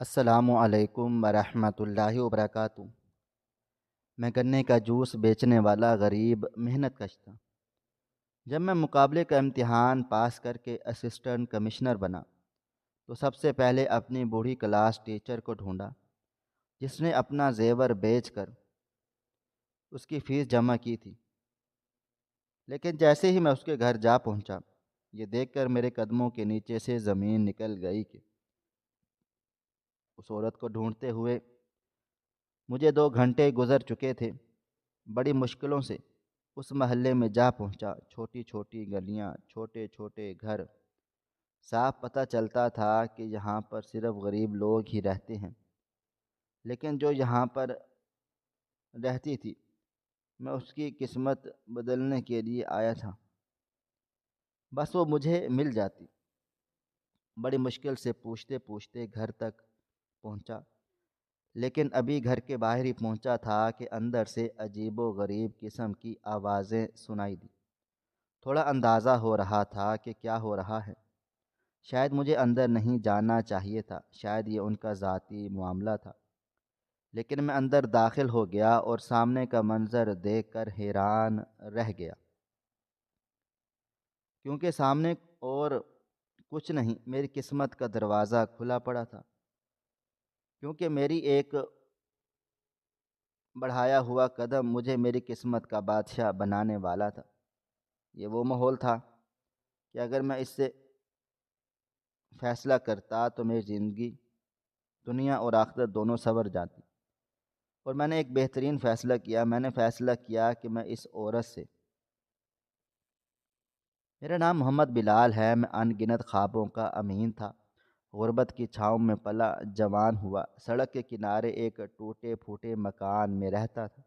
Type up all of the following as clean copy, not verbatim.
السلام علیکم ورحمۃ اللہ وبرکاتہ۔ میں گنے کا جوس بیچنے والا غریب محنت کش تھا۔ جب میں مقابلے کا امتحان پاس کر کے اسسٹنٹ کمشنر بنا تو سب سے پہلے اپنی بوڑھی کلاس ٹیچر کو ڈھونڈا جس نے اپنا زیور بیچ کر اس کی فیس جمع کی تھی۔ لیکن جیسے ہی میں اس کے گھر جا پہنچا، یہ دیکھ کر میرے قدموں کے نیچے سے زمین نکل گئی کہ اس عورت کو ڈھونڈتے ہوئے مجھے 2 گھنٹے گزر چکے تھے۔ بڑی مشکلوں سے اس محلے میں جا پہنچا۔ چھوٹی چھوٹی گلیاں، چھوٹے چھوٹے گھر، صاف پتہ چلتا تھا کہ یہاں پر صرف غریب لوگ ہی رہتے ہیں۔ لیکن جو یہاں پر رہتی تھی، میں اس کی قسمت بدلنے کے لیے آیا تھا، بس وہ مجھے مل جاتی۔ بڑی مشکل سے پوچھتے پوچھتے گھر تک پہنچا، لیکن ابھی گھر کے باہر ہی پہنچا تھا کہ اندر سے عجیب و غریب قسم کی آوازیں سنائی دی۔ تھوڑا اندازہ ہو رہا تھا کہ کیا ہو رہا ہے۔ شاید مجھے اندر نہیں جانا چاہیے تھا، شاید یہ ان کا ذاتی معاملہ تھا، لیکن میں اندر داخل ہو گیا اور سامنے کا منظر دیکھ کر حیران رہ گیا، کیونکہ سامنے اور کچھ نہیں، میری قسمت کا دروازہ کھلا پڑا تھا۔ کیونکہ میری ایک بڑھایا ہوا قدم مجھے میری قسمت کا بادشاہ بنانے والا تھا۔ یہ وہ ماحول تھا کہ اگر میں اس سے فیصلہ کرتا تو میری زندگی، دنیا اور آخرت دونوں سنور جاتی۔ اور میں نے ایک بہترین فیصلہ کیا۔ میں نے فیصلہ کیا کہ میں اس عورت سے، میرا نام محمد بلال ہے، میں ان گنت خوابوں کا امین تھا۔ غربت کی چھاؤں میں پلا، جوان ہوا، سڑک کے کنارے ایک ٹوٹے پھوٹے مکان میں رہتا تھا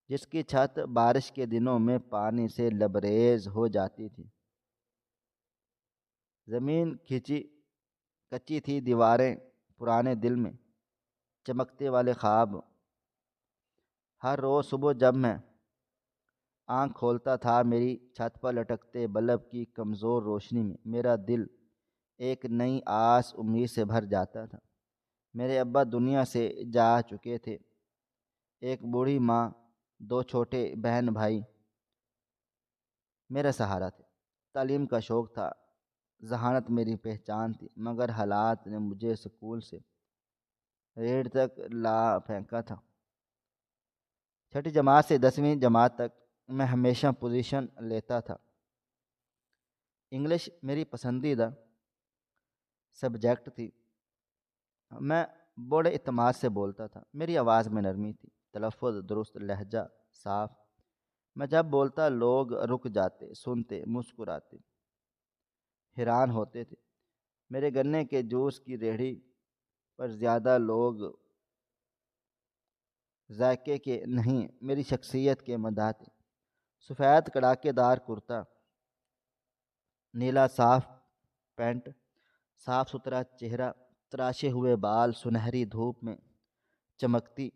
جس کی چھت بارش کے دنوں میں پانی سے لبریز ہو جاتی تھی۔ زمین کچی تھی، دیواریں پرانے، دل میں چمکتے والے خواب۔ ہر روز صبح جب میں آنکھ کھولتا تھا، میری چھت پر لٹکتے بلب کی کمزور روشنی میں میرا دل ایک نئی آس امید سے بھر جاتا تھا۔ میرے ابا دنیا سے جا چکے تھے۔ ایک بوڑھی ماں، 2 چھوٹے بہن بھائی میرا سہارا تھے۔ تعلیم کا شوق تھا، ذہانت میری پہچان تھی، مگر حالات نے مجھے اسکول سے ریڑھ تک لا پھینکا تھا۔ 6ٹی جماعت سے 10ویں جماعت تک میں ہمیشہ پوزیشن لیتا تھا۔ انگلش میری پسندیدہ سبجیکٹ تھی۔ میں بڑے اعتماد سے بولتا تھا، میری آواز میں نرمی تھی، تلفظ درست، لہجہ صاف۔ میں جب بولتا لوگ رک جاتے، سنتے، مسکراتے، حیران ہوتے تھے۔ میرے گنے کے جوس کی ریہڑی پر زیادہ لوگ ذائقے کے نہیں، میری شخصیت کے مداح تھے۔ سفید کڑاکے دار کرتا، نیلا صاف پینٹ، صاف ستھرا چہرہ، تراشے ہوئے بال سنہری دھوپ میں چمکتی،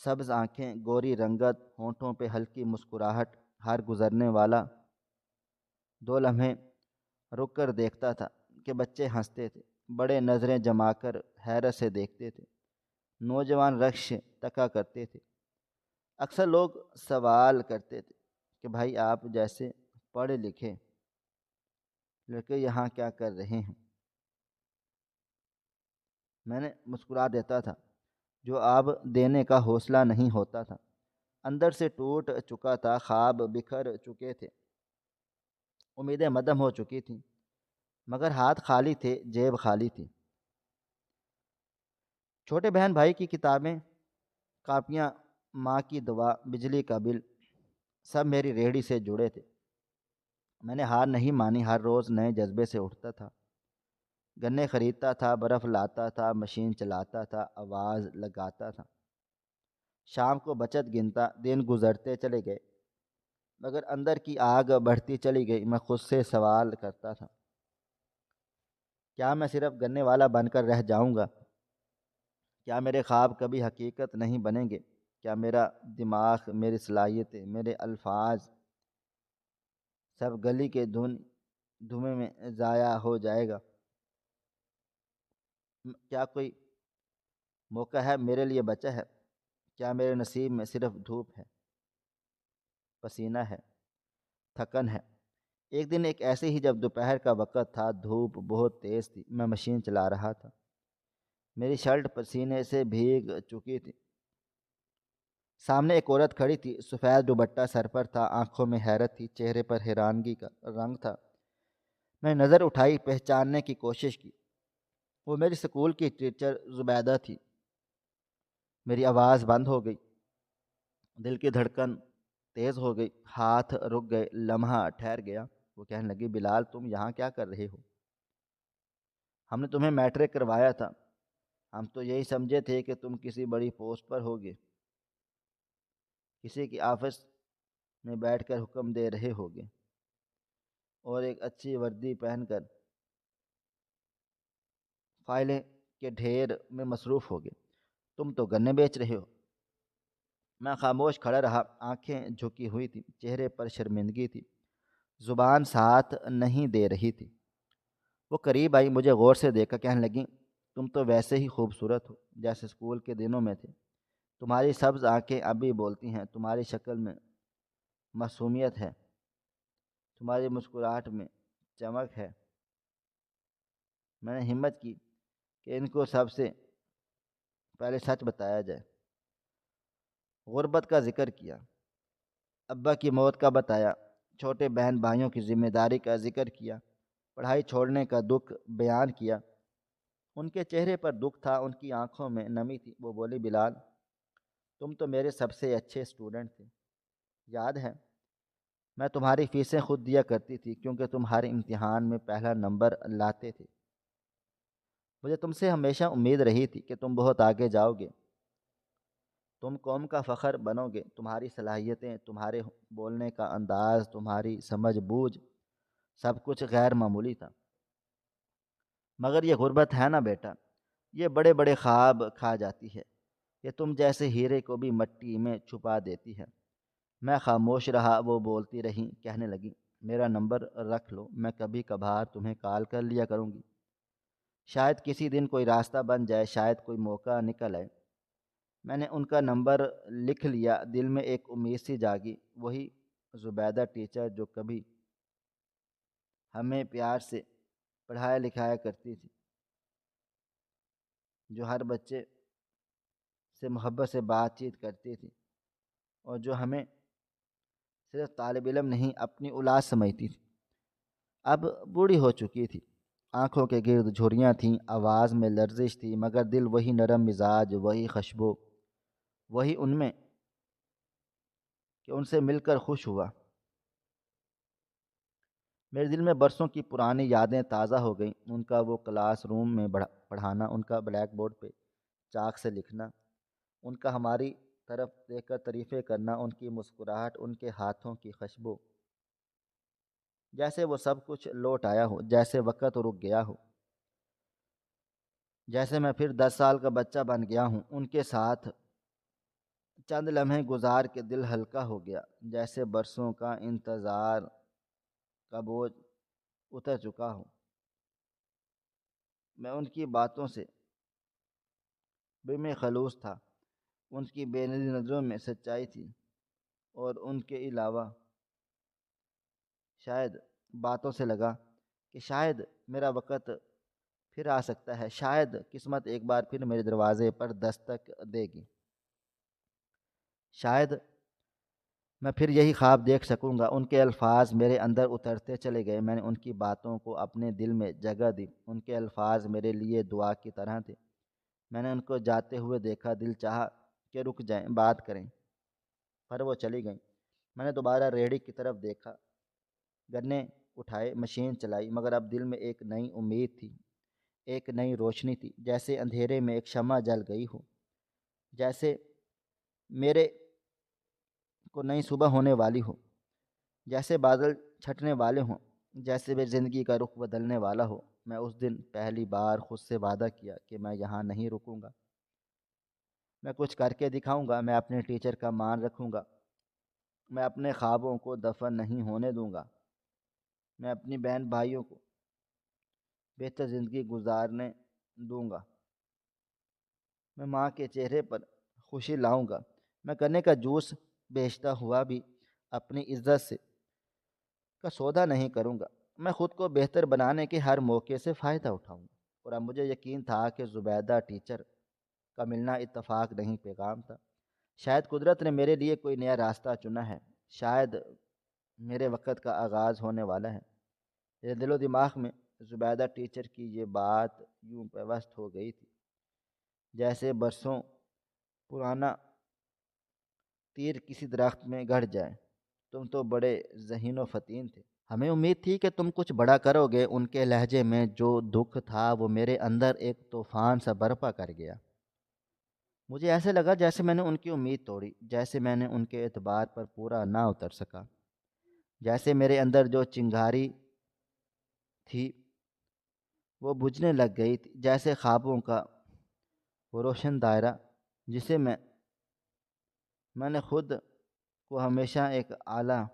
سبز آنکھیں، گوری رنگت، ہونٹوں پہ ہلکی مسکراہٹ۔ ہر گزرنے والا 2 لمحے رک کر دیکھتا تھا کہ بچے ہنستے تھے، بڑے نظریں جما کر حیرت سے دیکھتے تھے، نوجوان رقص تکا کرتے تھے۔ اکثر لوگ سوال کرتے تھے کہ بھائی آپ جیسے پڑھے لکھے لڑکے یہاں کیا کر رہے ہیں؟ میں نے مسکرا دیتا تھا، جو اب دینے کا حوصلہ نہیں ہوتا تھا۔ اندر سے ٹوٹ چکا تھا، خواب بکھر چکے تھے، امیدیں مدھم ہو چکی تھیں، مگر ہاتھ خالی تھے، جیب خالی تھی۔ چھوٹے بہن بھائی کی کتابیں، کاپیاں، ماں کی دعا، بجلی کا بل، سب میری ریہڑی سے جڑے تھے۔ میں نے ہار نہیں مانی، ہر روز نئے جذبے سے اٹھتا تھا۔ گنے خریدتا تھا، برف لاتا تھا، مشین چلاتا تھا، آواز لگاتا تھا۔ شام کو بچت گنتا، دن گزرتے چلے گئے، مگر اندر کی آگ بڑھتی چلی گئی۔ میں خود سے سوال کرتا تھا، کیا میں صرف گنے والا بن کر رہ جاؤں گا؟ کیا میرے خواب کبھی حقیقت نہیں بنیں گے؟ کیا میرا دماغ، میری صلاحیتیں، میرے الفاظ سب گلی کے دھویں میں ضائع ہو جائے گا؟ کیا کوئی موقع ہے میرے لیے بچا ہے؟ کیا میرے نصیب میں صرف دھوپ ہے، پسینہ ہے، تھکن ہے؟ ایک دن ایک ایسے ہی جب دوپہر کا وقت تھا، دھوپ بہت تیز تھی، میں مشین چلا رہا تھا، میری شرٹ پسینے سے بھیگ چکی تھی، سامنے ایک عورت کھڑی تھی، سفید دوپٹہ سر پر تھا، آنکھوں میں حیرت تھی، چہرے پر حیرانگی کا رنگ تھا۔ میں نظر اٹھائی، پہچاننے کی کوشش کی، وہ میری اسکول کی ٹیچر زبیدہ تھی۔ میری آواز بند ہو گئی، دل کی دھڑکن تیز ہو گئی، ہاتھ رک گئے، لمحہ ٹھہر گیا۔ وہ کہنے لگی، بلال تم یہاں کیا کر رہے ہو؟ ہم نے تمہیں میٹرک کروایا تھا، ہم تو یہی سمجھے تھے کہ تم کسی بڑی پوسٹ پر ہوگے، کسی کی آفس میں بیٹھ کر حکم دے رہے ہوگے اور ایک اچھی وردی پہن کر فائلیں کے ڈھیر میں مصروف ہوگے، تم تو گنے بیچ رہے ہو۔ میں خاموش کھڑا رہا، آنکھیں جھکی ہوئی تھی، چہرے پر شرمندگی تھی، زبان ساتھ نہیں دے رہی تھی۔ وہ قریب آئی، مجھے غور سے دیکھا، کہنے لگی، تم تو ویسے ہی خوبصورت ہو جیسے اسکول کے دنوں میں تھے، تمہاری سبز آنکھیں اب بھی بولتی ہیں، تمہاری شکل میں معصومیت ہے، تمہاری مسکراہٹ میں چمک ہے۔ میں نے ہمت کی کہ ان کو سب سے پہلے سچ بتایا جائے۔ غربت کا ذکر کیا، ابا کی موت کا بتایا، چھوٹے بہن بھائیوں کی ذمہ داری کا ذکر کیا، پڑھائی چھوڑنے کا دکھ بیان کیا۔ ان کے چہرے پر دکھ تھا، ان کی آنکھوں میں نمی تھی۔ وہ بولی، بلال تم تو میرے سب سے اچھے اسٹوڈنٹ تھے، یاد ہے؟ میں تمہاری فیسیں خود دیا کرتی تھی کیونکہ تم ہر امتحان میں پہلا نمبر لاتے تھے۔ مجھے تم سے ہمیشہ امید رہی تھی کہ تم بہت آگے جاؤ گے، تم قوم کا فخر بنو گے۔ تمہاری صلاحیتیں، تمہارے بولنے کا انداز، تمہاری سمجھ بوجھ، سب کچھ غیر معمولی تھا۔ مگر یہ غربت ہے نا بیٹا، یہ بڑے بڑے خواب کھا جاتی ہے، یہ تم جیسے ہیرے کو بھی مٹی میں چھپا دیتی ہے۔ میں خاموش رہا، وہ بولتی رہی، کہنے لگی، میرا نمبر رکھ لو، میں کبھی کبھار تمہیں کال کر لیا کروں گی، شاید کسی دن کوئی راستہ بن جائے، شاید کوئی موقع نکل آئے۔ میں نے ان کا نمبر لکھ لیا، دل میں ایک امید سی جاگی، وہی زبیدہ ٹیچر جو کبھی ہمیں پیار سے پڑھایا لکھایا کرتی تھی، جو ہر بچے سے محبت سے بات چیت کرتی تھی، اور جو ہمیں صرف طالب علم نہیں اپنی اولاد سمجھتی تھی، اب بوڑھی ہو چکی تھی، آنکھوں کے گرد جھریاں تھیں، آواز میں لرزش تھی، مگر دل وہی نرم مزاج، وہی خوشبو، وہی ان میں کہ ان سے مل کر خوش ہوا۔ میرے دل میں برسوں کی پرانی یادیں تازہ ہو گئیں، ان کا وہ کلاس روم میں پڑھانا، ان کا بلیک بورڈ پہ چاک سے لکھنا، ان کا ہماری طرف دیکھ کر تعریفیں کرنا، ان کی مسکراہٹ، ان کے ہاتھوں کی خوشبو، جیسے وہ سب کچھ لوٹ آیا ہو، جیسے وقت رک گیا ہو، جیسے میں پھر 10 سال کا بچہ بن گیا ہوں۔ ان کے ساتھ چند لمحے گزار کے دل ہلکا ہو گیا، جیسے برسوں کا انتظار کا بوجھ اتر چکا ہو۔ میں ان کی باتوں سے بے میں خلوص تھا، ان کی بے نظیر نظروں میں سچائی تھی، اور ان کے علاوہ شاید باتوں سے لگا کہ شاید میرا وقت پھر آ سکتا ہے، شاید قسمت ایک بار پھر میرے دروازے پر دستک دے گی، شاید میں پھر یہی خواب دیکھ سکوں گا۔ ان کے الفاظ میرے اندر اترتے چلے گئے، میں نے ان کی باتوں کو اپنے دل میں جگہ دی، ان کے الفاظ میرے لیے دعا کی طرح تھے۔ میں نے ان کو جاتے ہوئے دیکھا، دل چاہا کہ رک جائیں، بات کریں، پر وہ چلی گئیں۔ میں نے دوبارہ ریڑھی کی طرف دیکھا، گنے اٹھائے، مشین چلائی، مگر اب دل میں ایک نئی امید تھی، ایک نئی روشنی تھی، جیسے اندھیرے میں ایک شمع جل گئی ہو، جیسے میرے کو نئی صبح ہونے والی ہو، جیسے بادل چھٹنے والے ہوں، جیسے میری زندگی کا رخ بدلنے والا ہو۔ میں اس دن پہلی بار خود سے وعدہ کیا کہ میں یہاں نہیں رکوں گا، میں کچھ کر کے دکھاؤں گا، میں اپنے ٹیچر کا مان رکھوں گا، میں اپنے خوابوں کو دفن نہیں ہونے دوں گا، میں اپنی بہن بھائیوں کو بہتر زندگی گزارنے دوں گا۔ میں ماں کے چہرے پر خوشی لاؤں گا۔ میں گنے کا جوس بیچتا ہوا بھی اپنی عزت سے کا سودا نہیں کروں گا۔ میں خود کو بہتر بنانے کے ہر موقع سے فائدہ اٹھاؤں گا۔ اور اب مجھے یقین تھا کہ زبیدہ ٹیچر کا ملنا اتفاق نہیں، پیغام تھا۔ شاید قدرت نے میرے لیے کوئی نیا راستہ چنا ہے، شاید میرے وقت کا آغاز ہونے والا ہے۔ میرے دل و دماغ میں زبیدہ ٹیچر کی یہ بات یوں پیوست ہو گئی تھی جیسے برسوں پرانا تیر کسی درخت میں گڑ جائے۔ تم تو بڑے ذہین و فطین تھے، ہمیں امید تھی کہ تم کچھ بڑا کرو گے۔ ان کے لہجے میں جو دکھ تھا وہ میرے اندر ایک طوفان سا برپا کر گیا۔ مجھے ایسے لگا جیسے میں نے ان کی امید توڑی، جیسے میں نے ان کے اعتبار پر پورا نہ اتر سکا، جیسے میرے اندر جو چنگاری تھی وہ بجھنے لگ گئی تھی، جیسے خوابوں کا وہ روشن دائرہ جسے میں نے خود کو ہمیشہ ایک اعلیٰ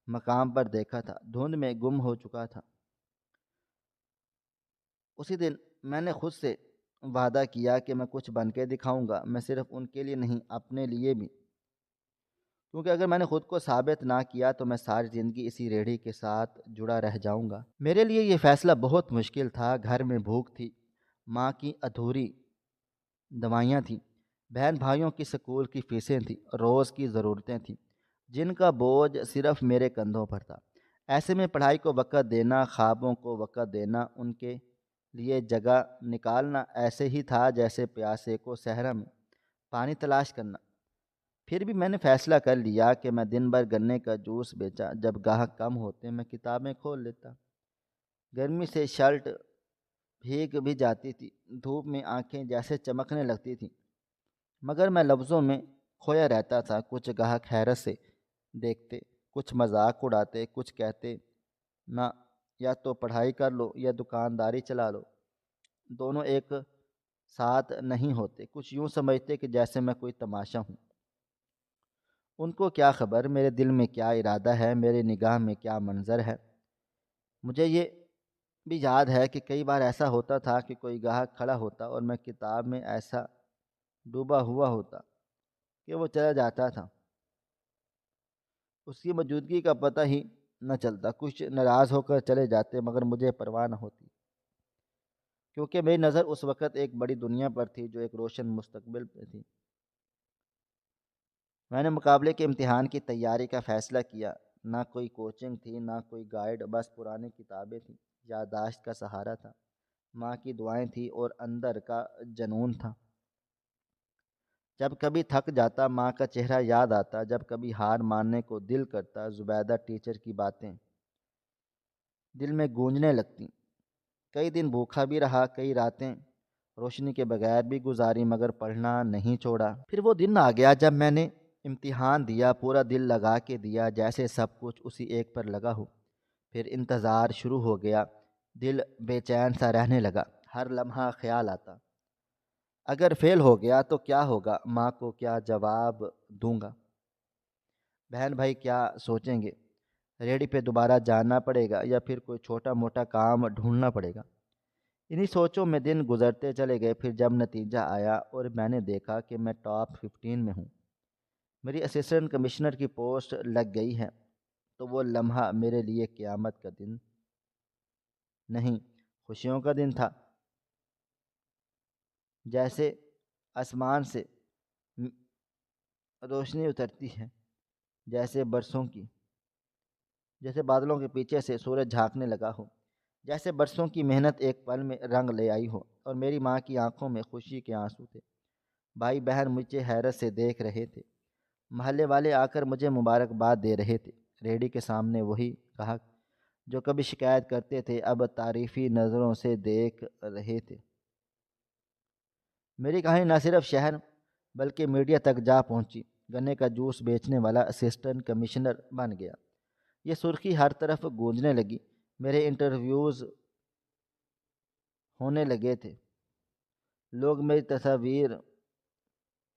مقام پر دیکھا تھا، دھند میں گم ہو چکا تھا۔ اسی دن میں نے خود سے وعدہ کیا کہ میں کچھ بن کے دکھاؤں گا، میں صرف ان کے لیے نہیں، اپنے لیے بھی، کیونکہ اگر میں نے خود کو ثابت نہ کیا تو میں ساری زندگی اسی ریڑھی کے ساتھ جڑا رہ جاؤں گا۔ میرے لیے یہ فیصلہ بہت مشکل تھا۔ گھر میں بھوک تھی، ماں کی ادھوری دوائیاں تھیں، بہن بھائیوں کی سکول کی فیسیں تھیں، روز کی ضرورتیں تھیں جن کا بوجھ صرف میرے کندھوں پر تھا۔ ایسے میں پڑھائی کو وقت دینا، خوابوں کو وقت دینا، ان کے لیے جگہ نکالنا ایسے ہی تھا جیسے پیاسے کو صحرا میں پانی تلاش کرنا۔ پھر بھی میں نے فیصلہ کر لیا کہ میں دن بھر گنے کا جوس بیچا، جب گاہک کم ہوتے میں کتابیں کھول لیتا۔ گرمی سے شرٹ بھیگ بھی جاتی تھی، دھوپ میں آنکھیں جیسے چمکنے لگتی تھیں، مگر میں لفظوں میں کھویا رہتا تھا۔ کچھ گاہک حیرت سے دیکھتے، کچھ مذاق اڑاتے، کچھ کہتے نہ، یا تو پڑھائی کر لو یا دکانداری چلا لو، دونوں ایک ساتھ نہیں ہوتے۔ کچھ یوں سمجھتے کہ جیسے میں کوئی تماشا ہوں۔ ان کو کیا خبر میرے دل میں کیا ارادہ ہے، میرے نگاہ میں کیا منظر ہے۔ مجھے یہ بھی یاد ہے کہ کئی بار ایسا ہوتا تھا کہ کوئی گاہک کھڑا ہوتا اور میں کتاب میں ایسا ڈوبا ہوا ہوتا کہ وہ چلا جاتا تھا، اس کی موجودگی کا پتہ ہی نہ چلتا۔ کچھ ناراض ہو کر چلے جاتے مگر مجھے پرواہ نہ ہوتی، کیونکہ میری نظر اس وقت ایک بڑی دنیا پر تھی جو ایک روشن مستقبل پہ تھی۔ میں نے مقابلے کے امتحان کی تیاری کا فیصلہ کیا۔ نہ کوئی کوچنگ تھی، نہ کوئی گائیڈ، بس پرانی کتابیں تھیں، یادداشت کا سہارا تھا، ماں کی دعائیں تھیں اور اندر کا جنون تھا۔ جب کبھی تھک جاتا ماں کا چہرہ یاد آتا، جب کبھی ہار ماننے کو دل کرتا زبیدہ ٹیچر کی باتیں دل میں گونجنے لگتیں۔ کئی دن بھوکا بھی رہا، کئی راتیں روشنی کے بغیر بھی گزاری، مگر پڑھنا نہیں چھوڑا۔ پھر وہ دن آ گیا جب میں نے امتحان دیا، پورا دل لگا کے دیا جیسے سب کچھ اسی ایک پر لگا ہو۔ پھر انتظار شروع ہو گیا، دل بے چین سا رہنے لگا، ہر لمحہ خیال آتا اگر فیل ہو گیا تو کیا ہوگا، ماں کو کیا جواب دوں گا، بہن بھائی کیا سوچیں گے، ریڈی پہ دوبارہ جانا پڑے گا یا پھر کوئی چھوٹا موٹا کام ڈھونڈنا پڑے گا۔ انہی سوچوں میں دن گزرتے چلے گئے۔ پھر جب نتیجہ آیا اور میں نے دیکھا کہ میں ٹاپ 15 میں ہوں، میری اسسٹنٹ کمشنر کی پوسٹ لگ گئی ہے، تو وہ لمحہ میرے لیے قیامت کا دن نہیں، خوشیوں کا دن تھا۔ جیسے آسمان سے روشنی اترتی ہے، جیسے جیسے بادلوں کے پیچھے سے سورج جھانکنے لگا ہو، جیسے برسوں کی محنت ایک پل میں رنگ لے آئی ہو۔ اور میری ماں کی آنکھوں میں خوشی کے آنسو تھے، بھائی بہن مجھے حیرت سے دیکھ رہے تھے، محلے والے آ کر مجھے مبارکباد دے رہے تھے۔ ریڈی کے سامنے وہی گاہک جو کبھی شکایت کرتے تھے اب تعریفی نظروں سے دیکھ رہے تھے۔ میری کہانی نہ صرف شہر بلکہ میڈیا تک جا پہنچی۔ گنے کا جوس بیچنے والا اسسٹنٹ کمشنر بن گیا، یہ سرخی ہر طرف گونجنے لگی۔ میرے انٹرویوز ہونے لگے تھے، لوگ میری تصاویر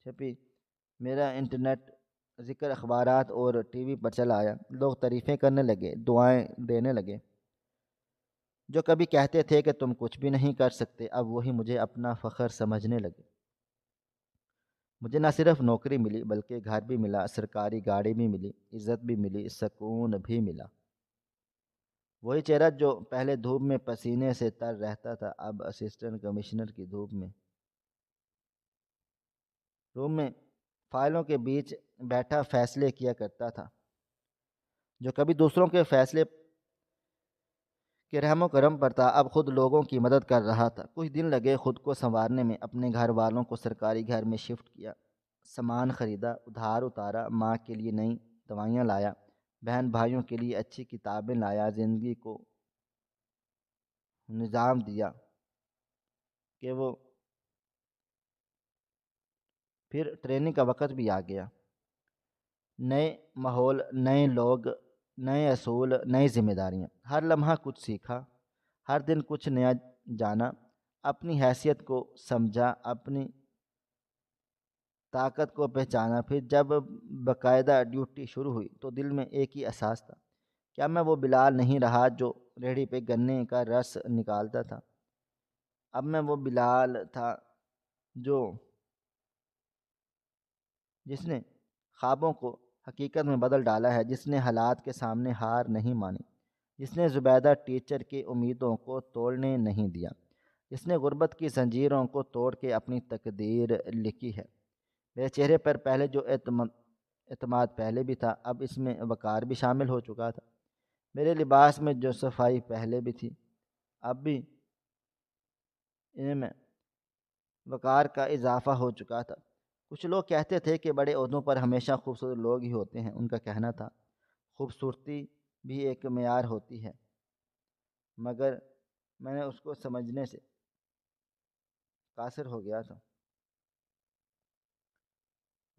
چھپی، میرا انٹرنیٹ ذکر اخبارات اور ٹی وی پر چلا آیا، لوگ تعریفیں کرنے لگے، دعائیں دینے لگے۔ جو کبھی کہتے تھے کہ تم کچھ بھی نہیں کر سکتے، اب وہی مجھے اپنا فخر سمجھنے لگے۔ مجھے نہ صرف نوکری ملی بلکہ گھر بھی ملا، سرکاری گاڑی بھی ملی، عزت بھی ملی، سکون بھی ملا۔ وہی چہرہ جو پہلے دھوپ میں پسینے سے تر رہتا تھا اب اسسٹنٹ کمشنر کی دھوپ میں روم میں فائلوں کے بیچ بیٹھا فیصلے کیا کرتا تھا، جو کبھی دوسروں کے فیصلے کہ رحم و کرم پر تھا اب خود لوگوں کی مدد کر رہا تھا۔ کچھ دن لگے خود کو سنوارنے میں، اپنے گھر والوں کو سرکاری گھر میں شفٹ کیا، سامان خریدا، ادھار اتارا، ماں کے لیے نئی دوائیاں لایا، بہن بھائیوں کے لیے اچھی کتابیں لایا، زندگی کو نظام دیا کہ وہ پھر ٹریننگ کا وقت بھی آ گیا۔ نئے ماحول، نئے لوگ، نئے اصول، نئی ذمہ داریاں، ہر لمحہ کچھ سیکھا، ہر دن کچھ نیا جانا، اپنی حیثیت کو سمجھا، اپنی طاقت کو پہچانا۔ پھر جب باقاعدہ ڈیوٹی شروع ہوئی تو دل میں ایک ہی احساس تھا، کیا میں وہ بلال نہیں رہا جو ریڑھی پہ گنے کا رس نکالتا تھا؟ اب میں وہ بلال تھا جو جس نے خوابوں کو حقیقت میں بدل ڈالا ہے، جس نے حالات کے سامنے ہار نہیں مانی، جس نے زبیدہ ٹیچر کی امیدوں کو توڑنے نہیں دیا، جس نے غربت کی زنجیروں کو توڑ کے اپنی تقدیر لکھی ہے۔ میرے چہرے پر پہلے جو اعتماد پہلے بھی تھا اب اس میں وقار بھی شامل ہو چکا تھا۔ میرے لباس میں جو صفائی پہلے بھی تھی اب بھی ان میں وقار کا اضافہ ہو چکا تھا۔ کچھ لوگ کہتے تھے کہ بڑے عہدوں پر ہمیشہ خوبصورت لوگ ہی ہوتے ہیں۔ ان کا کہنا تھا خوبصورتی بھی ایک معیار ہوتی ہے، مگر میں نے اس کو سمجھنے سے قاصر ہو گیا تھا۔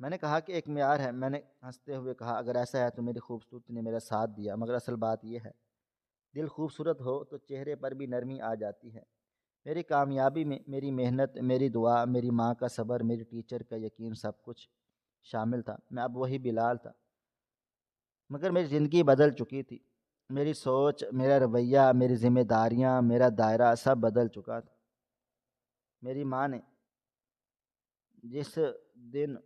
میں نے کہا کہ ایک معیار ہے۔ میں نے ہنستے ہوئے کہا اگر ایسا ہے تو میری خوبصورتی نے میرا ساتھ دیا، مگر اصل بات یہ ہے دل خوبصورت ہو تو چہرے پر بھی نرمی آ جاتی ہے۔ میری کامیابی میں میری محنت، میری دعا، میری ماں کا صبر، میری ٹیچر کا یقین سب کچھ شامل تھا۔ میں اب وہی بلال تھا، مگر میری زندگی بدل چکی تھی۔ میری سوچ، میرا رویہ، میری ذمہ داریاں، میرا دائرہ سب بدل چکا تھا۔ میری ماں نے جس دن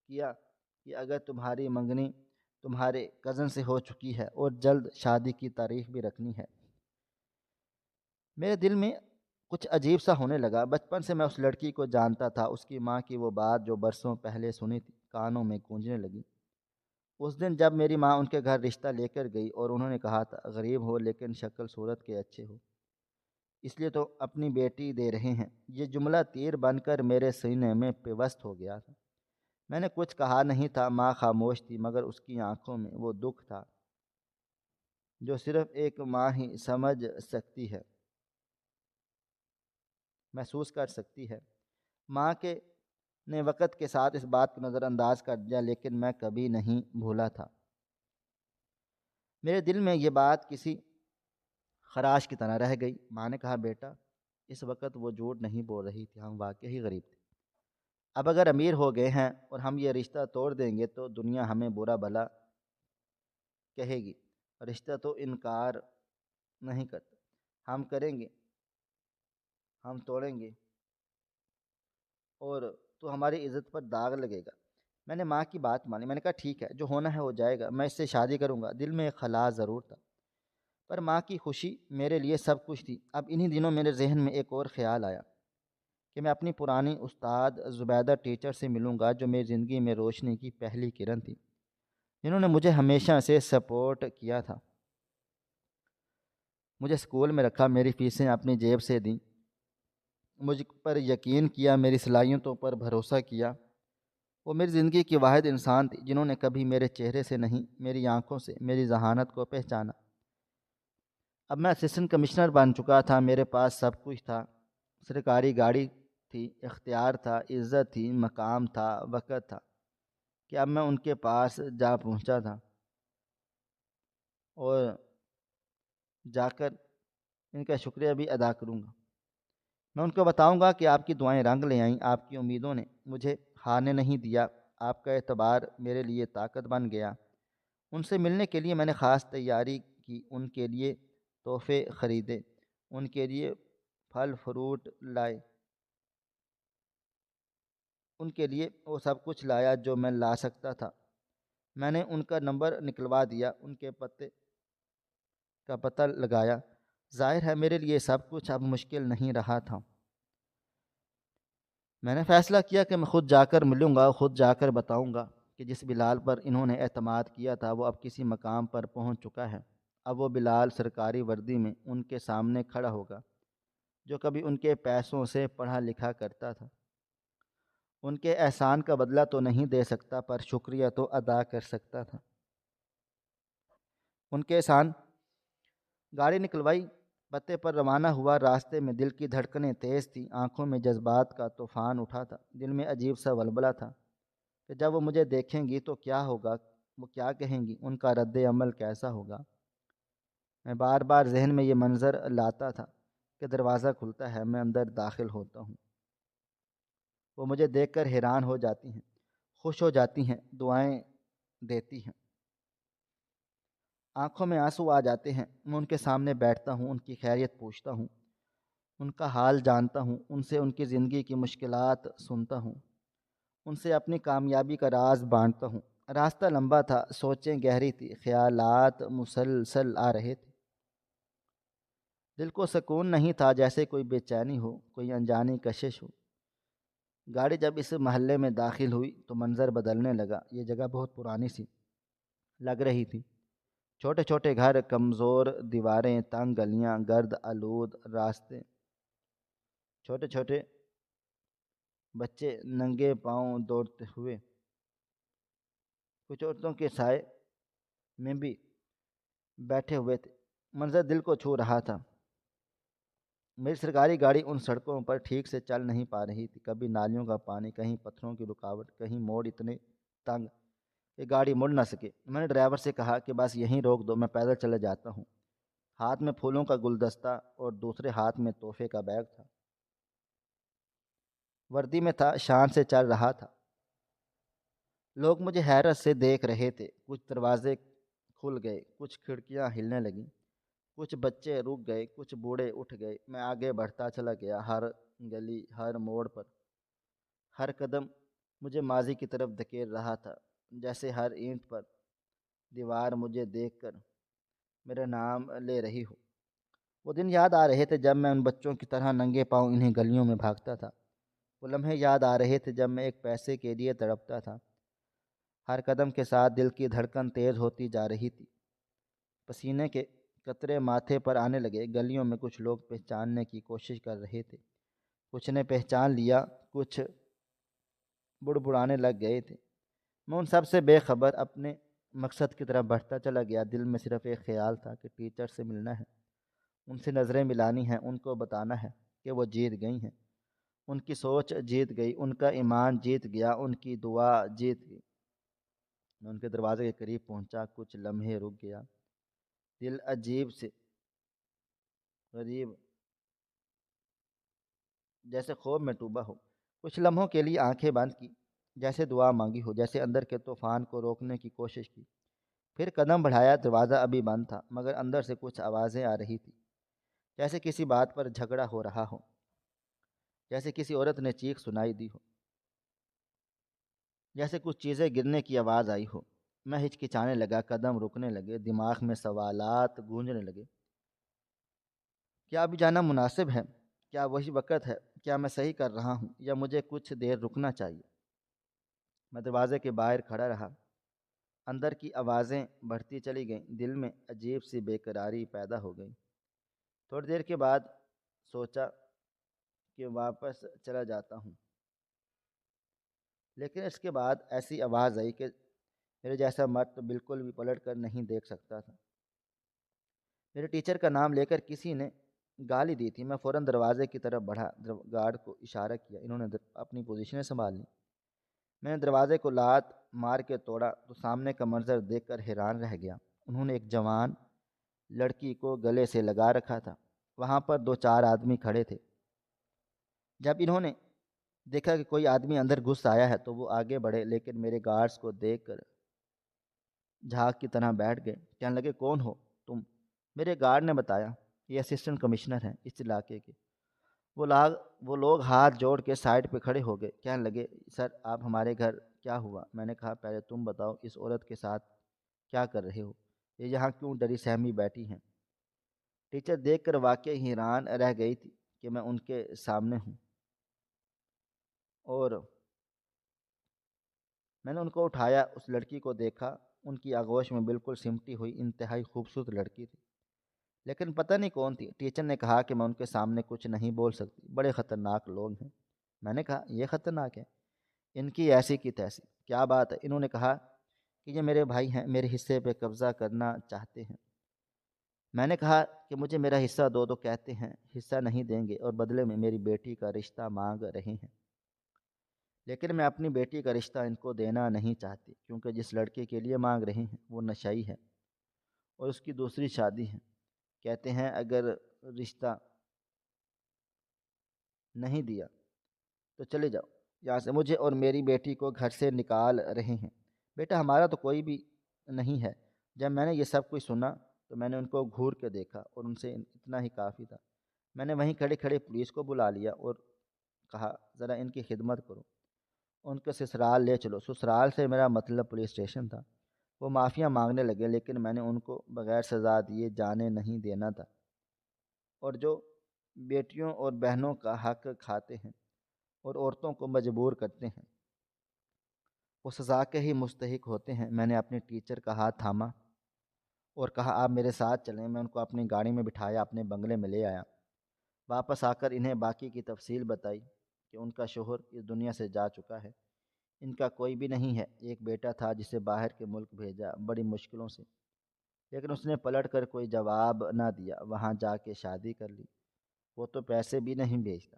کیا کہ اگر تمہاری منگنی تمہارے کزن سے ہو چکی ہے اور جلد شادی کی تاریخ بھی رکھنی ہے، میرے دل میں کچھ عجیب سا ہونے لگا۔ بچپن سے میں اس لڑکی کو جانتا تھا، اس کی ماں کی وہ بات جو برسوں پہلے سنی تھی کانوں میں گونجنے لگی۔ اس دن جب میری ماں ان کے گھر رشتہ لے کر گئی اور انہوں نے کہا تھا غریب ہو لیکن شکل صورت کے اچھے ہو، اس لیے تو اپنی بیٹی دے رہے ہیں، یہ جملہ تیر بن کر میرے سینے میں پیوست ہو گیا تھا۔ میں نے کچھ کہا نہیں تھا، ماں خاموش تھی، مگر اس کی آنکھوں میں وہ دکھ تھا جو صرف ایک ماں ہی سمجھ سکتی ہے، محسوس کر سکتی ہے۔ ماں کے نے وقت کے ساتھ اس بات کو نظر انداز کر دیا، لیکن میں کبھی نہیں بھولا تھا۔ میرے دل میں یہ بات کسی خراش کی طرح رہ گئی۔ ماں نے کہا بیٹا اس وقت وہ جھوٹ نہیں بول رہی تھی، ہم واقعی غریب تھے۔ اب اگر امیر ہو گئے ہیں اور ہم یہ رشتہ توڑ دیں گے تو دنیا ہمیں برا بھلا کہے گی۔ رشتہ تو انکار نہیں کرتا، ہم کریں گے، ہم توڑیں گے اور تو ہماری عزت پر داغ لگے گا۔ میں نے ماں کی بات مانی، میں نے کہا ٹھیک ہے جو ہونا ہے ہو جائے گا، میں اس سے شادی کروں گا۔ دل میں ایک خلا ضرور تھا، پر ماں کی خوشی میرے لیے سب کچھ تھی۔ اب انہی دنوں میرے ذہن میں ایک اور خیال آیا کہ میں اپنی پرانی استاد زبیدہ ٹیچر سے ملوں گا جو میری زندگی میں روشنی کی پہلی کرن تھی، جنہوں نے مجھے ہمیشہ سے سپورٹ کیا تھا، مجھے اسکول میں رکھا، میری فیسیں اپنی جیب سے دیں، مجھ پر یقین کیا، میری صلاحیتوں پر بھروسہ کیا۔ وہ میری زندگی کی واحد انسان تھی جنہوں نے کبھی میرے چہرے سے نہیں میری آنکھوں سے میری ذہانت کو پہچانا۔ اب میں اسسٹنٹ کمشنر بن چکا تھا، میرے پاس سب کچھ تھا، سرکاری گاڑی تھی، اختیار تھا، عزت تھی، مقام تھا، وقت تھا کہ اب میں ان کے پاس جا پہنچا تھا اور جا کر ان کا شکریہ بھی ادا کروں گا۔ میں ان کو بتاؤں گا کہ آپ کی دعائیں رنگ لے آئیں، آپ کی امیدوں نے مجھے ہارنے نہیں دیا، آپ کا اعتبار میرے لیے طاقت بن گیا۔ ان سے ملنے کے لیے میں نے خاص تیاری کی، ان کے لیے تحفے خریدے، ان کے لیے پھل فروٹ لائے، ان کے لیے وہ سب کچھ لایا جو میں لا سکتا تھا۔ میں نے ان کا نمبر نکلوا دیا، ان کے پتے کا پتہ لگایا۔ ظاہر ہے میرے لیے سب کچھ اب مشکل نہیں رہا تھا۔ میں نے فیصلہ کیا کہ میں خود جا کر ملوں گا، خود جا کر بتاؤں گا کہ جس بلال پر انہوں نے اعتماد کیا تھا وہ اب کسی مقام پر پہنچ چکا ہے۔ اب وہ بلال سرکاری وردی میں ان کے سامنے کھڑا ہوگا جو کبھی ان کے پیسوں سے پڑھا لکھا کرتا تھا۔ ان کے احسان کا بدلہ تو نہیں دے سکتا پر شکریہ تو ادا کر سکتا تھا۔ ان کے احسان گاڑی نکلوائی، پتے پر روانہ ہوا۔ راستے میں دل کی دھڑکنیں تیز تھیں، آنکھوں میں جذبات کا طوفان اٹھا تھا۔ دل میں عجیب سا ولولہ تھا کہ جب وہ مجھے دیکھیں گی تو کیا ہوگا، وہ کیا کہیں گی، ان کا رد عمل کیسا ہوگا۔ میں بار بار ذہن میں یہ منظر لاتا تھا کہ دروازہ کھلتا ہے، میں اندر داخل ہوتا ہوں، وہ مجھے دیکھ کر حیران ہو جاتی ہیں، خوش ہو جاتی ہیں، دعائیں دیتی ہیں، آنکھوں میں آنسو آ جاتے ہیں۔ میں ان کے سامنے بیٹھتا ہوں، ان کی خیریت پوچھتا ہوں، ان کا حال جانتا ہوں، ان سے ان کی زندگی کی مشکلات سنتا ہوں، ان سے اپنی کامیابی کا راز بانٹتا ہوں۔ راستہ لمبا تھا، سوچیں گہری تھی، خیالات مسلسل آ رہے تھے۔ دل کو سکون نہیں تھا، جیسے کوئی بے چینی ہو، کوئی انجانی کشش ہو۔ گاڑی جب اس محلے میں داخل ہوئی تو منظر بدلنے لگا۔ یہ جگہ بہت پرانی سی لگ رہی تھی، چھوٹے چھوٹے گھر، کمزور دیواریں، تنگ گلیاں، گرد آلود راستے، چھوٹے چھوٹے بچے ننگے پاؤں دوڑتے ہوئے، کچھ عورتوں کے سائے میں بھی بیٹھے ہوئے تھے۔ منظر دل کو چھو رہا تھا۔ میری سرکاری گاڑی ان سڑکوں پر ٹھیک سے چل نہیں پا رہی تھی، کبھی نالیوں کا پانی، کہیں پتھروں کی رکاوٹ، کہیں موڑ اتنے تنگ کہ گاڑی مڑ نہ سکے۔ میں نے ڈرائیور سے کہا کہ بس یہیں روک دو، میں پیدل چلے جاتا ہوں۔ ہاتھ میں پھولوں کا گلدستہ اور دوسرے ہاتھ میں تحفے کا بیگ تھا۔ وردی میں تھا، شان سے چل رہا تھا۔ لوگ مجھے حیرت سے دیکھ رہے تھے۔ کچھ دروازے کھل گئے، کچھ کھڑکیاں ہلنے لگیں، کچھ بچے رک گئے، کچھ بوڑھے اٹھ گئے۔ میں آگے بڑھتا چلا گیا، ہر گلی، ہر موڑ پر، ہر قدم مجھے ماضی کی طرف دھکیل رہا تھا، جیسے ہر اینٹ پر دیوار مجھے دیکھ کر میرا نام لے رہی ہو۔ وہ دن یاد آ رہے تھے جب میں ان بچوں کی طرح ننگے پاؤں انہیں گلیوں میں بھاگتا تھا۔ وہ لمحے یاد آ رہے تھے جب میں ایک پیسے کے لیے تڑپتا تھا۔ ہر قدم کے ساتھ دل کی دھڑکن تیز ہوتی جا رہی تھی، پسینے کے قطرے ماتھے پر آنے لگے۔ گلیوں میں کچھ لوگ پہچاننے کی کوشش کر رہے تھے، کچھ نے پہچان لیا، کچھ بڑبڑانے لگ گئے تھے۔ میں ان سب سے بے خبر اپنے مقصد کی طرف بڑھتا چلا گیا۔ دل میں صرف ایک خیال تھا کہ ٹیچر سے ملنا ہے، ان سے نظریں ملانی ہیں، ان کو بتانا ہے کہ وہ جیت گئی ہیں، ان کی سوچ جیت گئی، ان کا ایمان جیت گیا، ان کی دعا جیت گئی۔ میں ان کے دروازے کے قریب پہنچا، کچھ لمحے رک گیا، دل عجیب سے غریب جیسے خواب میں ڈوبا ہو۔ کچھ لمحوں کے لیے آنکھیں بند کی، جیسے دعا مانگی ہو، جیسے اندر کے طوفان کو روکنے کی کوشش کی۔ پھر قدم بڑھایا، دروازہ ابھی بند تھا مگر اندر سے کچھ آوازیں آ رہی تھیں، جیسے کسی بات پر جھگڑا ہو رہا ہو، جیسے کسی عورت نے چیخ سنائی دی ہو، جیسے کچھ چیزیں گرنے کی آواز آئی ہو۔ میں ہچکچانے لگا، قدم رکنے لگے، دماغ میں سوالات گونجنے لگے۔ کیا ابھی جانا مناسب ہے؟ کیا وہی وقت ہے؟ کیا میں صحیح کر رہا ہوں یا مجھے کچھ دیر رکنا چاہیے؟ میں دروازے کے باہر کھڑا رہا، اندر کی آوازیں بڑھتی چلی گئیں، دل میں عجیب سی بے قراری پیدا ہو گئی۔ تھوڑی دیر کے بعد سوچا کہ واپس چلا جاتا ہوں، لیکن اس کے بعد ایسی آواز آئی کہ میرے جیسا مرد تو بالکل بھی پلٹ کر نہیں دیکھ سکتا تھا۔ میرے ٹیچر کا نام لے کر کسی نے گالی دی تھی۔ میں فوراً دروازے کی طرف بڑھا، گارڈ کو اشارہ کیا، انہوں نے اپنی پوزیشنیں سنبھال لیں۔ میں نے دروازے کو لات مار کے توڑا تو سامنے کا منظر دیکھ کر حیران رہ گیا۔ انہوں نے ایک جوان لڑکی کو گلے سے لگا رکھا تھا، وہاں پر دو چار آدمی کھڑے تھے۔ جب انہوں نے دیکھا کہ کوئی آدمی اندر گھس آیا ہے تو وہ آگے بڑھے، لیکن میرے گارڈز کو دیکھ کر جھاگ کی طرح بیٹھ گئے۔ کہنے لگے، کون ہو تم؟ میرے گارڈ نے بتایا، یہ اسسٹنٹ کمشنر ہیں اس علاقے کے۔ وہ لوگ ہاتھ جوڑ کے سائڈ پہ کھڑے ہو گئے، کہنے لگے سر آپ ہمارے گھر کیا ہوا؟ میں نے کہا پہلے تم بتاؤ اس عورت کے ساتھ کیا کر رہے ہو، یہ یہاں کیوں ڈری سہمی بیٹھی ہیں؟ ٹیچر دیکھ کر واقعی حیران رہ گئی تھی کہ میں ان کے سامنے ہوں، اور میں نے ان کو اٹھایا، اس لڑکی کو دیکھا، ان کی آغوش میں بالکل سمٹی ہوئی انتہائی خوبصورت لڑکی تھی، لیکن پتہ نہیں کون تھی۔ ٹیچر نے کہا کہ میں ان کے سامنے کچھ نہیں بول سکتی، بڑے خطرناک لوگ ہیں۔ میں نے کہا یہ خطرناک ہے؟ ان کی ایسی کی تیسی، کیا بات ہے؟ انہوں نے کہا کہ یہ میرے بھائی ہیں، میرے حصے پہ قبضہ کرنا چاہتے ہیں۔ میں نے کہا کہ مجھے میرا حصہ دو، تو کہتے ہیں حصہ نہیں دیں گے اور بدلے میں میری بیٹی کا رشتہ مانگ رہے ہیں، لیکن میں اپنی بیٹی کا رشتہ ان کو دینا نہیں چاہتی، کیونکہ جس لڑکے کے لیے مانگ رہے ہیں وہ نشئی ہے اور اس کی دوسری شادی ہے۔ کہتے ہیں اگر رشتہ نہیں دیا تو چلے جاؤ یہاں سے، مجھے اور میری بیٹی کو گھر سے نکال رہے ہیں۔ بیٹا ہمارا تو کوئی بھی نہیں ہے۔ جب میں نے یہ سب کچھ سنا تو میں نے ان کو گھور کے دیکھا اور ان سے اتنا ہی کافی تھا۔ میں نے وہیں کھڑے کھڑے پولیس کو بلا لیا اور کہا ذرا ان کی خدمت کرو، ان کے سسرال لے چلو۔ سسرال سے میرا مطلب پولیس اسٹیشن تھا۔ وہ معافیاں مانگنے لگے، لیکن میں نے ان کو بغیر سزا دیے جانے نہیں دینا تھا، اور جو بیٹیوں اور بہنوں کا حق کھاتے ہیں اور عورتوں کو مجبور کرتے ہیں وہ سزا کے ہی مستحق ہوتے ہیں۔ میں نے اپنے ٹیچر کا ہاتھ تھاما اور کہا آپ میرے ساتھ چلیں۔ میں ان کو اپنی گاڑی میں بٹھایا، اپنے بنگلے میں لے آیا۔ واپس آ کر انہیں باقی کی تفصیل بتائی کہ ان کا شوہر اس دنیا سے جا چکا ہے، ان کا کوئی بھی نہیں ہے، ایک بیٹا تھا جسے باہر کے ملک بھیجا بڑی مشکلوں سے، لیکن اس نے پلٹ کر کوئی جواب نہ دیا، وہاں جا کے شادی کر لی، وہ تو پیسے بھی نہیں بھیجتا۔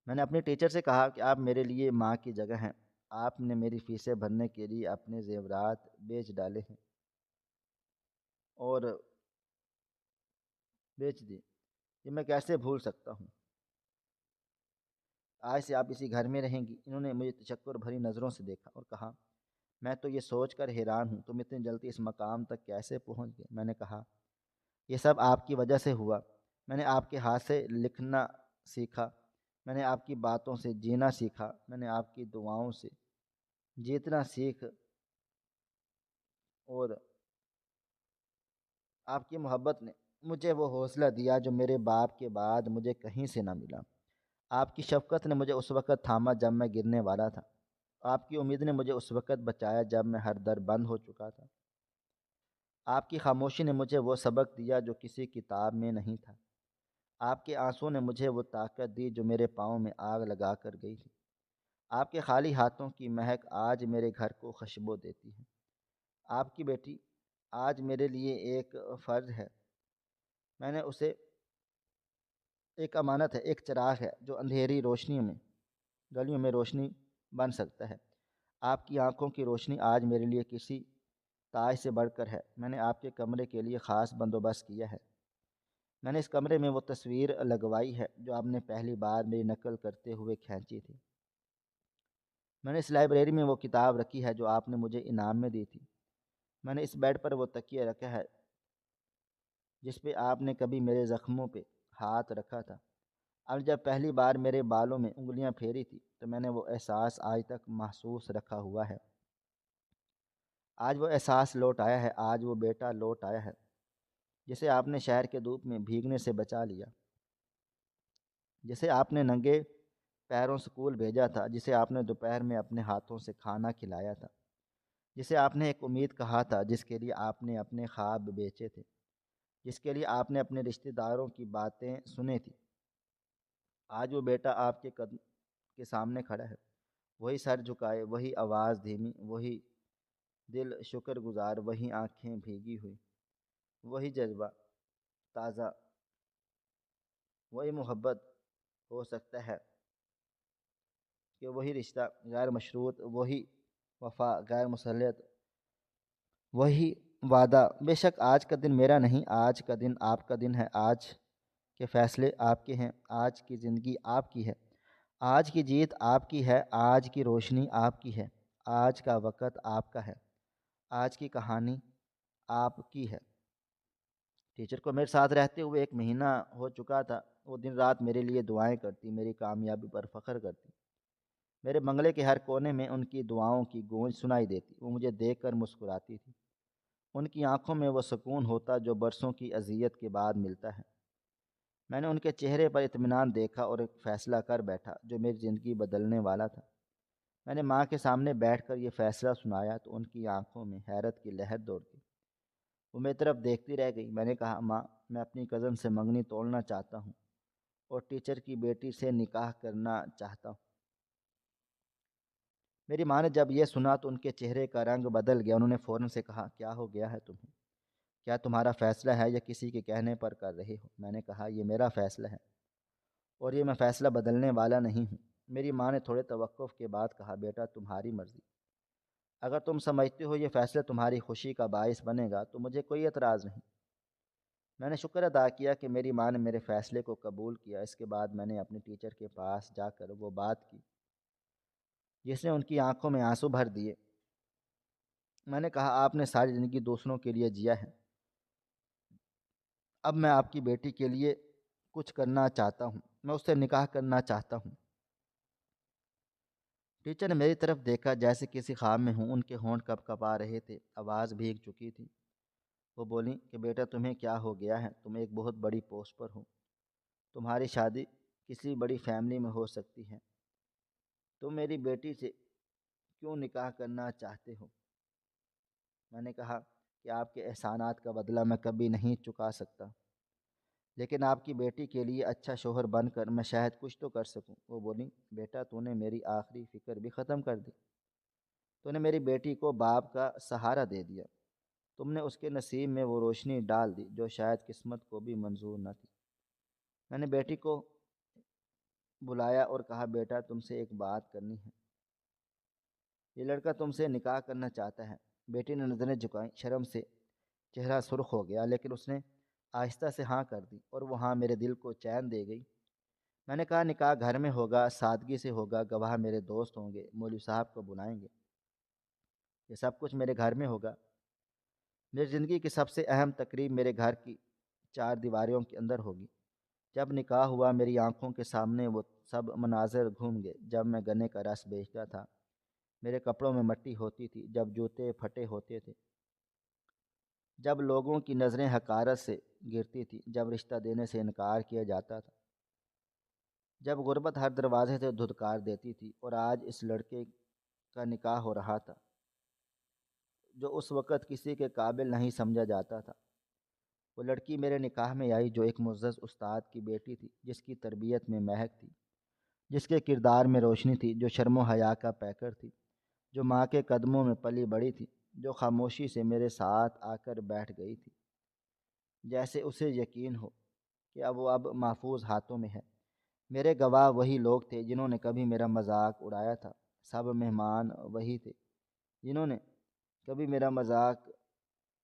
میں نے اپنے ٹیچر سے کہا کہ آپ میرے لیے ماں کی جگہ ہیں، آپ نے میری فیسیں بھرنے کے لیے اپنے زیورات بیچ ڈالے ہیں اور بیچ دیے، یہ میں کیسے بھول سکتا ہوں؟ آج سے آپ اسی گھر میں رہیں گی۔ انہوں نے مجھے تشکر بھری نظروں سے دیکھا اور کہا میں تو یہ سوچ کر حیران ہوں تم اتنی جلدی اس مقام تک کیسے پہنچ گئے۔ میں نے کہا یہ سب آپ کی وجہ سے ہوا، میں نے آپ کے ہاتھ سے لکھنا سیکھا، میں نے آپ کی باتوں سے جینا سیکھا، میں نے آپ کی دعاؤں سے جیتنا سیکھ، اور آپ کی محبت نے مجھے وہ حوصلہ دیا جو میرے باپ کے بعد مجھے کہیں سے نہ ملا۔ آپ کی شفقت نے مجھے اس وقت تھاما جب میں گرنے والا تھا، آپ کی امید نے مجھے اس وقت بچایا جب میں ہر در بند ہو چکا تھا، آپ کی خاموشی نے مجھے وہ سبق دیا جو کسی کتاب میں نہیں تھا، آپ کے آنسوں نے مجھے وہ طاقت دی جو میرے پاؤں میں آگ لگا کر گئی تھی، آپ کے خالی ہاتھوں کی مہک آج میرے گھر کو خوشبو دیتی ہے۔ آپ کی بیٹی آج میرے لیے ایک فرض ہے، میں نے اسے ایک امانت ہے، ایک چراغ ہے جو اندھیری روشنیوں میں گلیوں میں روشنی بن سکتا ہے۔ آپ کی آنکھوں کی روشنی آج میرے لیے کسی تاج سے بڑھ کر ہے۔ میں نے آپ کے کمرے کے لیے خاص بندوبست کیا ہے، میں نے اس کمرے میں وہ تصویر لگوائی ہے جو آپ نے پہلی بار میری نقل کرتے ہوئے کھینچی تھی، میں نے اس لائبریری میں وہ کتاب رکھی ہے جو آپ نے مجھے انعام میں دی تھی، میں نے اس بیڈ پر وہ تکیہ رکھا ہے جس پہ آپ نے کبھی میرے زخموں پہ ہاتھ رکھا تھا۔ اب جب پہلی بار میرے بالوں میں انگلیاں پھیری تھی تو میں نے وہ احساس آج تک محسوس رکھا ہوا ہے۔ آج وہ احساس لوٹ آیا ہے، آج وہ بیٹا لوٹ آیا ہے جسے آپ نے شہر کے دھوپ میں بھیگنے سے بچا لیا، جسے آپ نے ننگے پیروں اسکول بھیجا تھا، جسے آپ نے دوپہر میں اپنے ہاتھوں سے کھانا کھلایا تھا، جسے آپ نے ایک امید کہا تھا، جس کے لیے آپ نے اپنے خواب بیچے تھے، جس کے لیے آپ نے اپنے رشتہ داروں کی باتیں سنی تھی۔ آج وہ بیٹا آپ کے قدم کے سامنے کھڑا ہے، وہی سر جھکائے، وہی آواز دھیمی، وہی دل شکر گزار، وہی آنکھیں بھیگی ہوئی، وہی جذبہ تازہ، وہی محبت ہو سکتا ہے کہ وہی رشتہ غیر مشروط، وہی وفا غیر مسلط، وہی وعدہ۔ بے شک آج کا دن میرا نہیں، آج کا دن آپ کا دن ہے، آج کے فیصلے آپ کے ہیں، آج کی زندگی آپ کی ہے، آج کی جیت آپ کی ہے، آج کی روشنی آپ کی ہے، آج کا وقت آپ کا ہے، آج کی کہانی آپ کی ہے۔ ٹیچر کو میرے ساتھ رہتے ہوئے 1 مہینہ ہو چکا تھا، وہ دن رات میرے لیے دعائیں کرتی، میری کامیابی پر فخر کرتی۔ میرے بنگلے کے ہر کونے میں ان کی دعاؤں کی گونج سنائی دیتی۔ وہ مجھے دیکھ کر مسکراتی تھی۔ ان کی آنکھوں میں وہ سکون ہوتا جو برسوں کی اذیت کے بعد ملتا ہے۔ میں نے ان کے چہرے پر اطمینان دیکھا اور ایک فیصلہ کر بیٹھا جو میری زندگی بدلنے والا تھا۔ میں نے ماں کے سامنے بیٹھ کر یہ فیصلہ سنایا تو ان کی آنکھوں میں حیرت کی لہر دوڑ گئی۔ وہ میری طرف دیکھتی رہ گئی۔ میں نے کہا، ماں، میں اپنی کزن سے منگنی توڑنا چاہتا ہوں اور ٹیچر کی بیٹی سے نکاح کرنا چاہتا ہوں۔ میری ماں نے جب یہ سنا تو ان کے چہرے کا رنگ بدل گیا۔ انہوں نے فوراً سے کہا، کیا ہو گیا ہے تمہیں؟ کیا تمہارا فیصلہ ہے یا کسی کے کہنے پر کر رہے ہو؟ میں نے کہا، یہ میرا فیصلہ ہے اور یہ میں فیصلہ بدلنے والا نہیں ہوں۔ میری ماں نے تھوڑے توقف کے بعد کہا، بیٹا، تمہاری مرضی۔ اگر تم سمجھتے ہو یہ فیصلہ تمہاری خوشی کا باعث بنے گا تو مجھے کوئی اعتراض نہیں۔ میں نے شکر ادا کیا کہ میری ماں نے میرے فیصلے کو قبول کیا۔ اس کے بعد میں نے اپنے ٹیچر کے پاس جا کر وہ بات کی جس نے ان کی آنکھوں میں آنسو بھر دیے۔ میں نے کہا، آپ نے ساری زندگی دوسروں کے لیے جیا ہے، اب میں آپ کی بیٹی کے لیے کچھ کرنا چاہتا ہوں، میں اس سے نکاح کرنا چاہتا ہوں۔ ٹیچر نے میری طرف دیکھا جیسے کسی خواب میں ہوں۔ ان کے ہونٹ کپ کپا رہے تھے، آواز بھیگ چکی تھی۔ وہ بولیں کہ بیٹا، تمہیں کیا ہو گیا ہے؟ تم ایک بہت بڑی پوسٹ پر ہو، تمہاری شادی کسی بڑی فیملی میں ہو سکتی ہے، تم میری بیٹی سے کیوں نکاح کرنا چاہتے ہو؟ میں نے کہا کہ آپ کے احسانات کا بدلہ میں کبھی نہیں چکا سکتا، لیکن آپ کی بیٹی کے لیے اچھا شوہر بن کر میں شاید کچھ تو کر سکوں۔ وہ بولیں، بیٹا، تو نے میری آخری فکر بھی ختم کر دی، تو نے میری بیٹی کو باپ کا سہارا دے دیا، تم نے اس کے نصیب میں وہ روشنی ڈال دی جو شاید قسمت کو بھی منظور نہ تھی۔ میں نے بیٹی کو بلایا اور کہا، بیٹا، تم سے ایک بات کرنی ہے، یہ لڑکا تم سے نکاح کرنا چاہتا ہے۔ بیٹی نے نظریں جھکائیں، شرم سے چہرہ سرخ ہو گیا، لیکن اس نے آہستہ سے ہاں کر دی اور وہ ہاں میرے دل کو چین دے گئی۔ میں نے کہا، نکاح گھر میں ہوگا، سادگی سے ہوگا، گواہ میرے دوست ہوں گے، مولوی صاحب کو بلائیں گے، یہ سب کچھ میرے گھر میں ہوگا۔ میری زندگی کی سب سے اہم تقریب میرے گھر کی چار دیواریوں کے اندر ہوگی۔ جب نکاح ہوا میری آنکھوں کے سامنے وہ سب مناظر گھوم گئے۔ جب میں گنے کا رس بیچتا تھا، میرے کپڑوں میں مٹی ہوتی تھی، جب جوتے پھٹے ہوتے تھے، جب لوگوں کی نظریں حقارت سے گرتی تھی، جب رشتہ دینے سے انکار کیا جاتا تھا، جب غربت ہر دروازے سے دھتکار دیتی تھی، اور آج اس لڑکے کا نکاح ہو رہا تھا جو اس وقت کسی کے قابل نہیں سمجھا جاتا تھا۔ وہ لڑکی میرے نکاح میں آئی جو ایک معزز استاد کی بیٹی تھی، جس کی تربیت میں مہک تھی، جس کے کردار میں روشنی تھی، جو شرم و حیا کا پیکر تھی، جو ماں کے قدموں میں پلی بڑی تھی، جو خاموشی سے میرے ساتھ آ کر بیٹھ گئی تھی، جیسے اسے یقین ہو کہ اب محفوظ ہاتھوں میں ہے۔ میرے گواہ وہی لوگ تھے جنہوں نے کبھی میرا مذاق اڑایا تھا، سب مہمان وہی تھے جنہوں نے کبھی میرا مذاق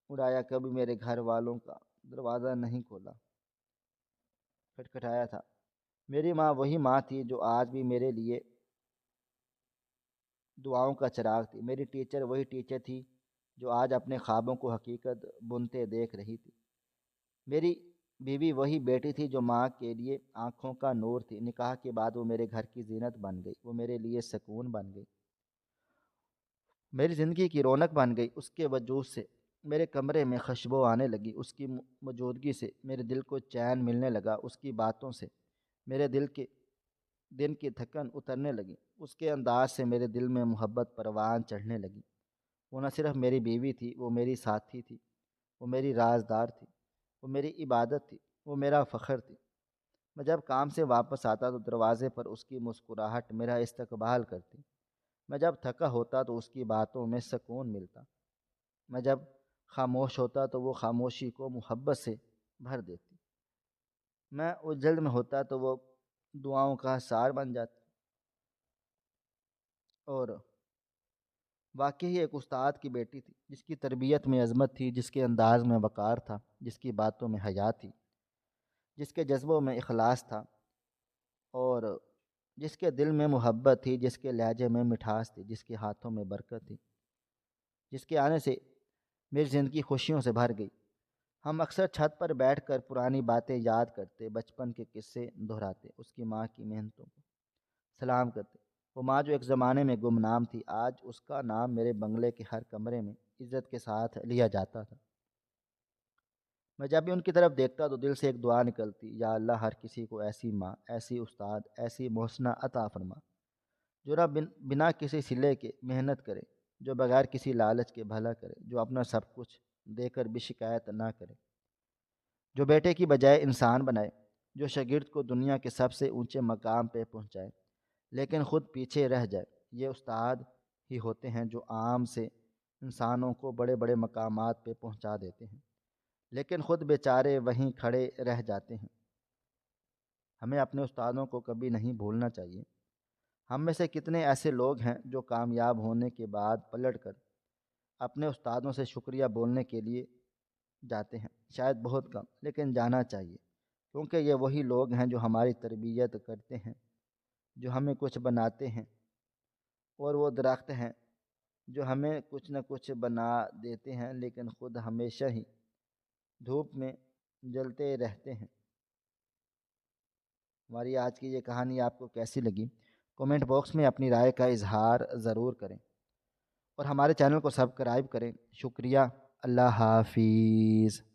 اڑایا، کبھی میرے گھر والوں کا دروازہ نہیں کھولا، کھٹکھٹایا تھا۔ میری ماں وہی ماں تھی جو آج بھی میرے لیے دعاؤں کا چراغ تھی۔ میری ٹیچر وہی ٹیچر تھی جو آج اپنے خوابوں کو حقیقت بنتے دیکھ رہی تھی۔ میری بیوی وہی بیٹی تھی جو ماں کے لیے آنکھوں کا نور تھی۔ نکاح کے بعد وہ میرے گھر کی زینت بن گئی، وہ میرے لیے سکون بن گئی، میری زندگی کی رونق بن گئی۔ اس کے وجود سے میرے کمرے میں خوشبو آنے لگی، اس کی موجودگی سے میرے دل کو چین ملنے لگا، اس کی باتوں سے میرے دن کی تھکن اترنے لگی، اس کے انداز سے میرے دل میں محبت پروان چڑھنے لگی۔ وہ نہ صرف میری بیوی تھی، وہ میری ساتھی تھی، وہ میری رازدار تھی، وہ میری عبادت تھی، وہ میرا فخر تھی۔ میں جب کام سے واپس آتا تو دروازے پر اس کی مسکراہٹ میرا استقبال کرتی، میں جب تھکا ہوتا تو اس کی باتوں میں سکون ملتا، میں جب خاموش ہوتا تو وہ خاموشی کو محبت سے بھر دیتی، میں اس جلد میں ہوتا تو وہ دعاؤں کا سار بن جاتی۔ اور واقعی ایک استاد کی بیٹی تھی جس کی تربیت میں عظمت تھی، جس کے انداز میں وقار تھا، جس کی باتوں میں حیا تھی، جس کے جذبوں میں اخلاص تھا، اور جس کے دل میں محبت تھی، جس کے لہجے میں مٹھاس تھی، جس کے ہاتھوں میں برکت تھی، جس کے آنے سے میری زندگی خوشیوں سے بھر گئی۔ ہم اکثر چھت پر بیٹھ کر پرانی باتیں یاد کرتے، بچپن کے قصے دہراتے، اس کی ماں کی محنتوں کو سلام کرتے۔ وہ ماں جو ایک زمانے میں گمنام تھی، آج اس کا نام میرے بنگلے کے ہر کمرے میں عزت کے ساتھ لیا جاتا تھا۔ میں جب بھی ان کی طرف دیکھتا تو دل سے ایک دعا نکلتی، یا اللہ ہر کسی کو ایسی ماں، ایسی استاد، ایسی محسنہ عطا فرما، جو نہ بنا کسی صلے کے محنت کرے، جو بغیر کسی لالچ کے بھلا کرے، جو اپنا سب کچھ دے کر بھی شکایت نہ کرے، جو بیٹے کی بجائے انسان بنائے، جو شاگرد کو دنیا کے سب سے اونچے مقام پہ پہنچائے لیکن خود پیچھے رہ جائے۔ یہ استاد ہی ہوتے ہیں جو عام سے انسانوں کو بڑے بڑے مقامات پہ پہنچا دیتے ہیں لیکن خود بیچارے وہیں کھڑے رہ جاتے ہیں۔ ہمیں اپنے استادوں کو کبھی نہیں بھولنا چاہیے۔ ہم میں سے کتنے ایسے لوگ ہیں جو کامیاب ہونے کے بعد پلٹ کر اپنے استادوں سے شکریہ بولنے کے لیے جاتے ہیں؟ شاید بہت کم، لیکن جانا چاہیے، کیونکہ یہ وہی لوگ ہیں جو ہماری تربیت کرتے ہیں، جو ہمیں کچھ بناتے ہیں، اور وہ درخت ہیں جو ہمیں کچھ نہ کچھ بنا دیتے ہیں لیکن خود ہمیشہ ہی دھوپ میں جلتے رہتے ہیں۔ ہماری آج کی یہ کہانی آپ کو کیسی لگی؟ کومنٹ باکس میں اپنی رائے کا اظہار ضرور کریں اور ہمارے چینل کو سبسکرائب کریں۔ شکریہ۔ اللہ حافظ۔